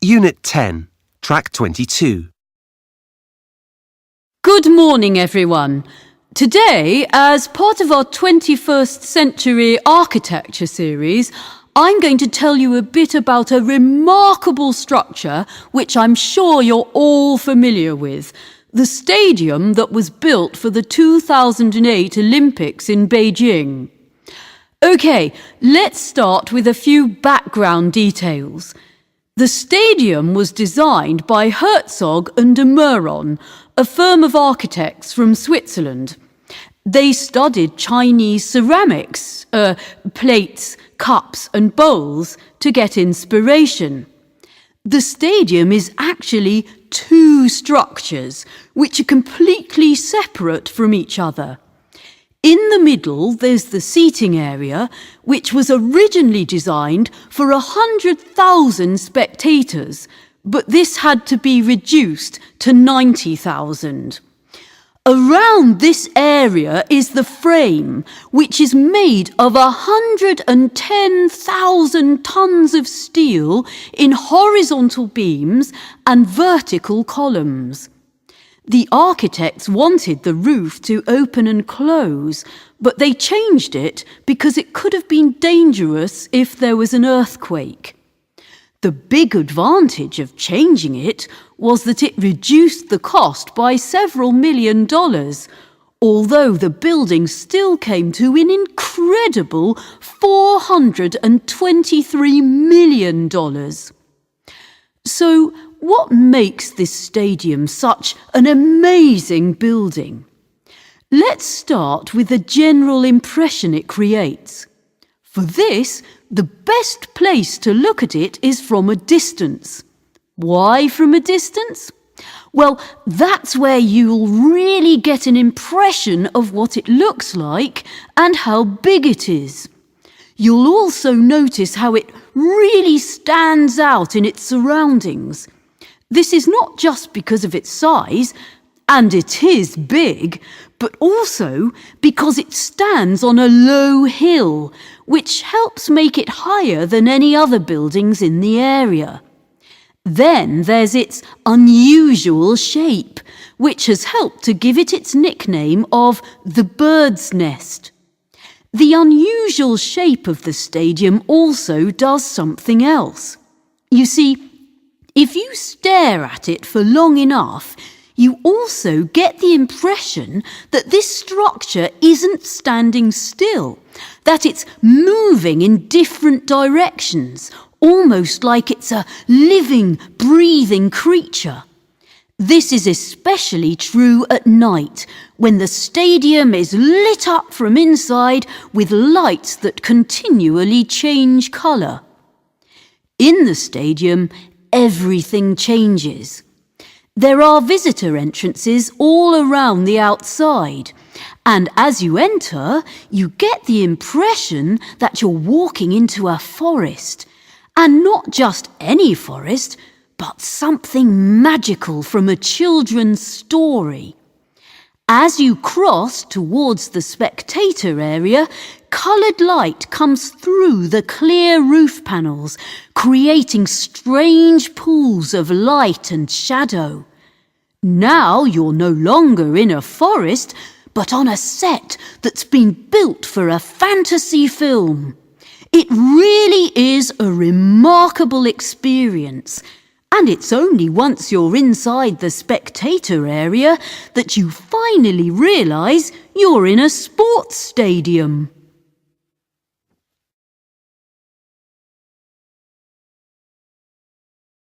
Unit 10, Track 22. Good morning, everyone. Today, as part of our 21st Century Architecture series, I'm going to tell you a bit about a remarkable structure which I'm sure you're all familiar with, the stadium that was built for the 2008 Olympics in Beijing. OK, let's start with a few background details. The stadium was designed by Herzog and de Meuron, a firm of architects from Switzerland. They studied Chinese ceramics, plates, cups and bowls to get inspiration. The stadium is actually two structures which are completely separate from each other. In the middle, there's the seating area, which was originally designed for 100,000 spectators, but this had to be reduced to 90,000. Around this area is the frame, which is made of 110,000 tons of steel in horizontal beams and vertical columns. The architects wanted the roof to open and close, but they changed it because it could have been dangerous if there was an earthquake. The big advantage of changing it was that it reduced the cost by several $1 million, although the building still came to an incredible $423 million. So, what makes this stadium such an amazing building? Let's start with the general impression it creates. For this, the best place to look at it is from a distance. Why from a distance? Well, that's where you'll really get an impression of what it looks like and how big it is. You'll also notice how it really stands out in its surroundings. This is not just because of its size, and it is big, but also because it stands on a low hill, which helps make it higher than any other buildings in the area. Then there's its unusual shape, which has helped to give it its nickname of the bird's nest. The unusual shape of the stadium also does something else. You see, if you stare at it for long enough, you also get the impression that this structure isn't standing still, that it's moving in different directions, almost like it's a living, breathing creature. This is especially true at night, when the stadium is lit up from inside with lights that continually change colour. In the stadium, everything changes. There are visitor entrances all around the outside, and as you enter, you get the impression that you're walking into a forest, and not just any forest, but something magical from a children's story. As you cross towards the spectator area, coloured light comes through the clear roof panels, creating strange pools of light and shadow. Now you're no longer in a forest, but on a set that's been built for a fantasy film. It really is a remarkable experience, and it's only once you're inside the spectator area that you finally realise you're in a sports stadium.